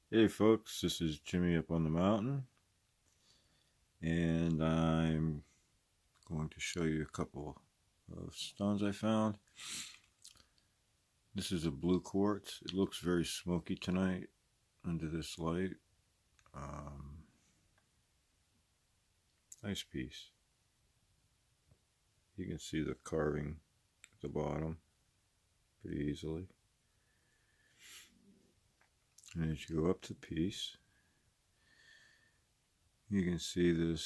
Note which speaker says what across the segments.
Speaker 1: Hey folks, this is Jimmy up on the mountain, and I'm going to show you a couple of stones I found. This is a blue quartz. It looks very smoky tonight under this light. Nice piece. You can see the carving at the bottom pretty easily. And as you go up to the piece, you can see the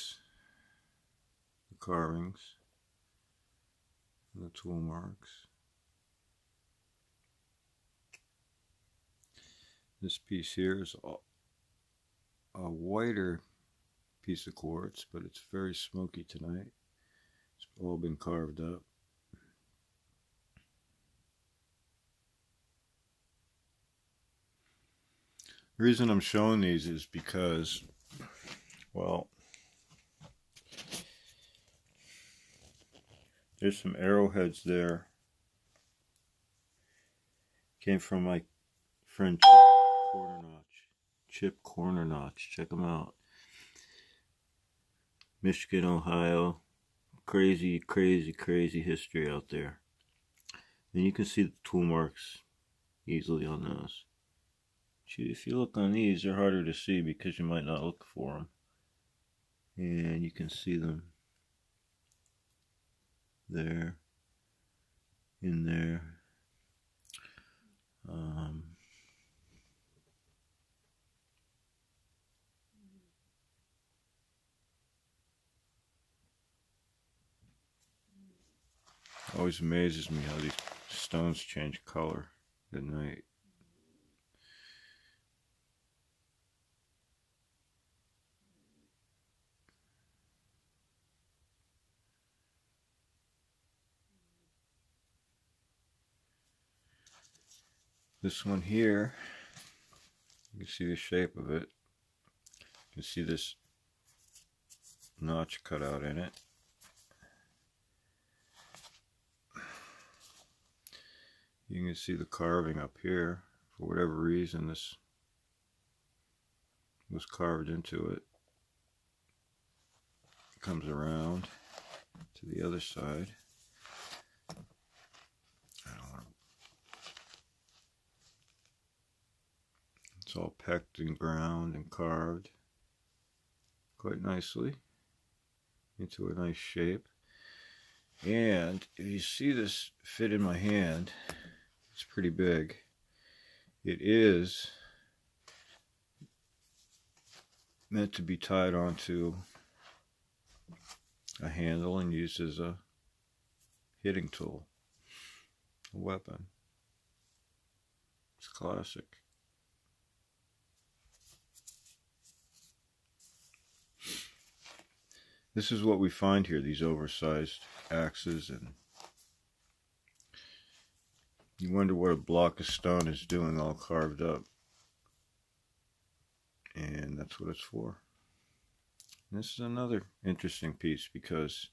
Speaker 1: carvings, and the tool marks. This piece here is a whiter piece of quartz, but it's very smoky tonight. It's all been carved up. The reason I'm showing these is because, well, there's some arrowheads there. Came from my friend Chip Corner Notch. Check them out. Michigan, Ohio. Crazy history out there. And you can see the tool marks easily on those. If you look on these, they're harder to see because you might not look for them. And you can see them there, in there. Always amazes me how these stones change color at night. This one here, you can see the shape of it. You can see this notch cut out in it. You can see the carving up here. For whatever reason, this was carved into it. It comes around to the other side. It's all pecked and ground and carved quite nicely into a nice shape. And if you see this fit in my hand, it's pretty big. It is meant to be tied onto a handle and used as a hitting tool, a weapon. It's classic. This is what we find here, these oversized axes, and you wonder what a block of stone is doing all carved up. And that's what it's for. And this is another interesting piece because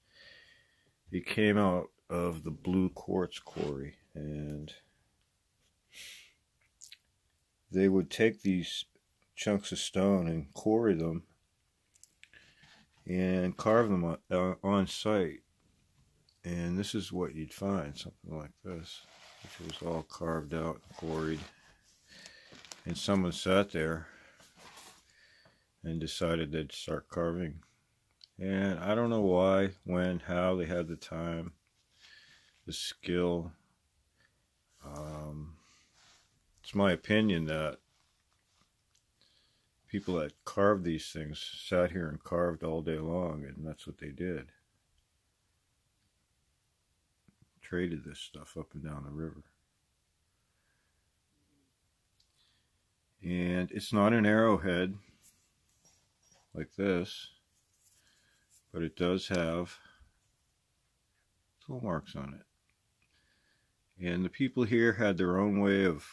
Speaker 1: it came out of the blue quartz quarry, and they would take these chunks of stone and quarry them and carve them on site. And this is what you'd find, something like this, which was all carved out and quarried. And someone sat there and decided they'd start carving. And I don't know why, when, how they had the time, the skill. It's my opinion that people that carved these things sat here and carved all day long, and that's what they did. Traded this stuff up and down the river. And it's not an arrowhead like this, but it does have tool marks on it. And the people here had their own way of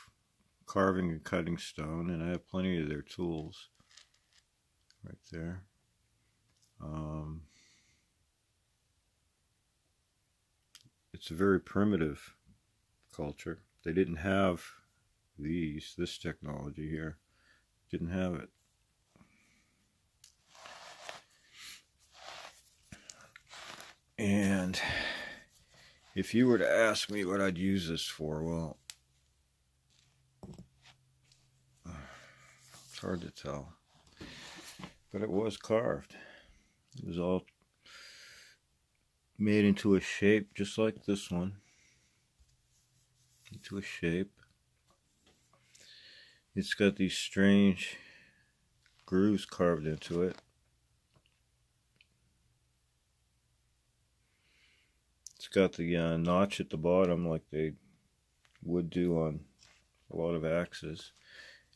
Speaker 1: carving and cutting stone, and I have plenty of their tools right there. It's a very primitive culture. They didn't have this technology here. didn't have it. And if you were to ask me what I'd use this for, well, it's hard to tell. But it was carved. It was all made into a shape just like this one. Into a shape. It's got these strange grooves carved into it. It's got the notch at the bottom like they would do on a lot of axes.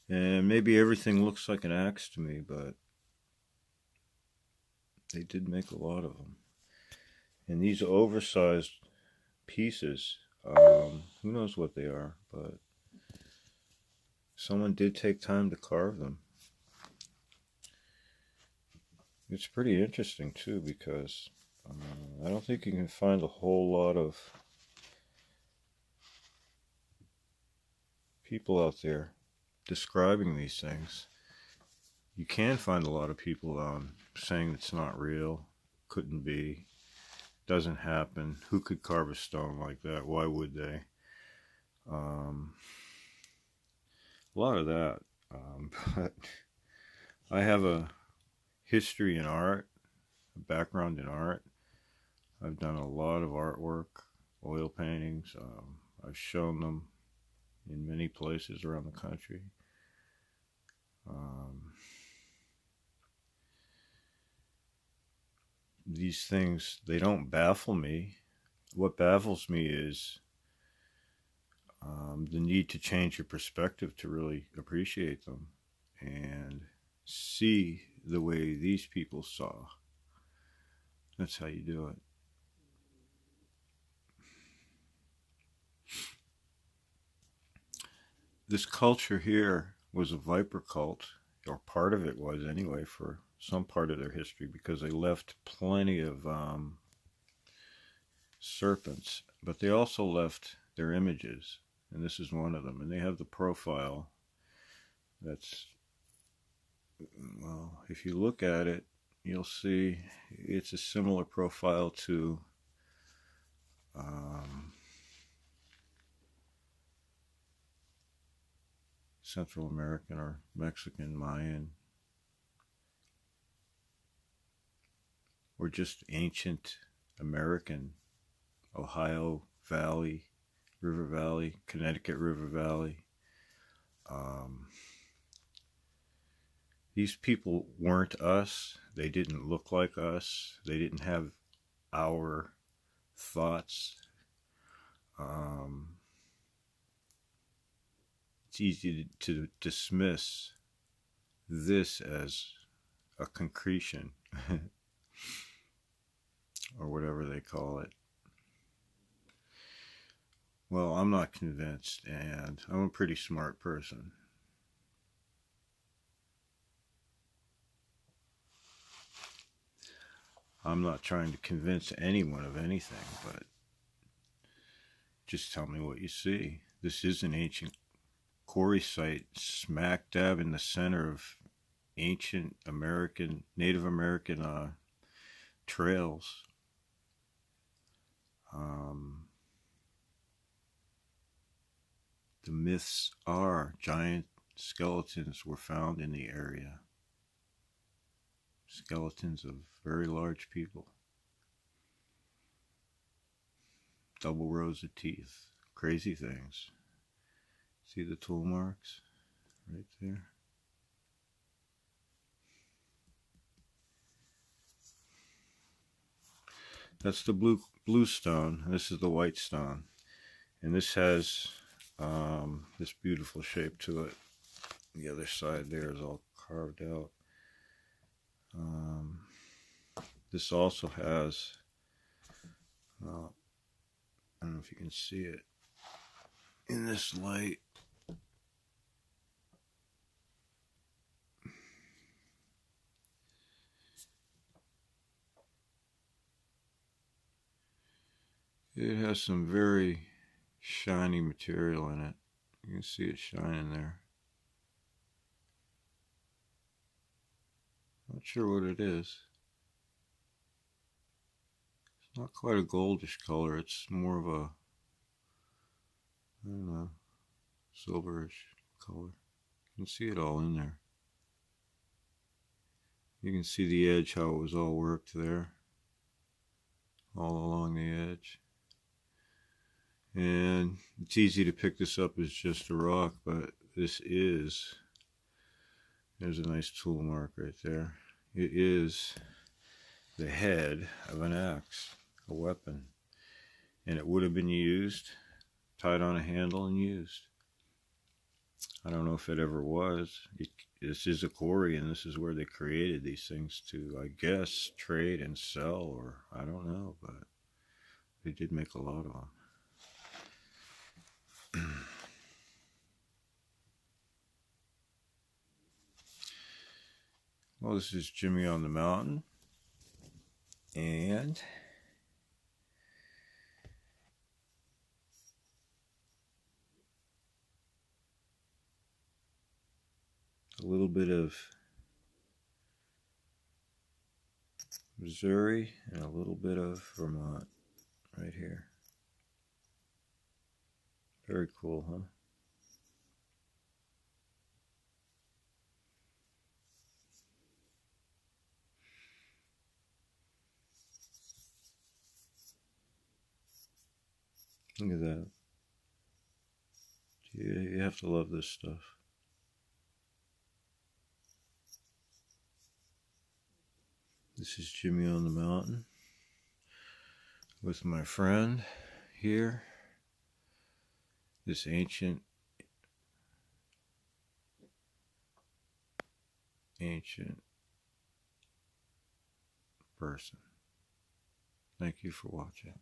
Speaker 1: And maybe everything looks like an axe to me, but they did make a lot of them. And these oversized pieces, who knows what they are, but someone did take time to carve them. It's pretty interesting too, because I don't think you can find a whole lot of people out there describing these things. You can find a lot of people saying it's not real, couldn't be, doesn't happen. Who could carve a stone like that? Why would they? A lot of that. But I have a history in art, a background in art. I've done a lot of artwork, oil paintings. I've shown them in many places around the country. These things, they don't baffle me. What baffles me is the need to change your perspective to really appreciate them and see the way these people saw. That's how you do it. This culture here was a viper cult, or part of it was anyway, for some part of their history, because they left plenty of serpents, but they also left their images, and this is one of them. And they have the profile that's, well, if you look at it, you'll see it's a similar profile to Central American or Mexican Mayan, or just ancient American, Ohio Valley, River Valley, Connecticut River Valley. These people weren't us. They didn't look like us. They didn't have our thoughts. It's easy to dismiss this as a concretion or whatever they call it. Well, I'm not convinced, and I'm a pretty smart person. I'm not trying to convince anyone of anything, but just tell me what you see. This is an ancient quarry site smack dab in the center of ancient American, Native American trails. The myths are giant skeletons were found in the area. Skeletons of very large people. Double rows of teeth. Crazy things. See the tool marks right there? That's the blue stone. This is the white stone. And this has this beautiful shape to it. The other side there is all carved out. This also has, I don't know if you can see it in this light. It has some very shiny material in it. You can see it shining there. Not sure what it is. It's not quite a goldish color. It's more of a, I don't know, silverish color. You can see it all in there. You can see the edge, how it was all worked there, all along the edge. And it's easy to pick this up as just a rock, but this is, there's a nice tool mark right there. It is the head of an axe, a weapon. And it would have been used, tied on a handle and used. I don't know if it ever was. This is a quarry, and this is where they created these things to, I guess, trade and sell, or I don't know, but they did make a lot of them. Well, this is Jimmy on the Mountain, and a little bit of Missouri and a little bit of Vermont right here. Very cool, huh? Look at that. You have to love this stuff. This is Jimmy on the Mountain with my friend here. This ancient person. Thank you for watching.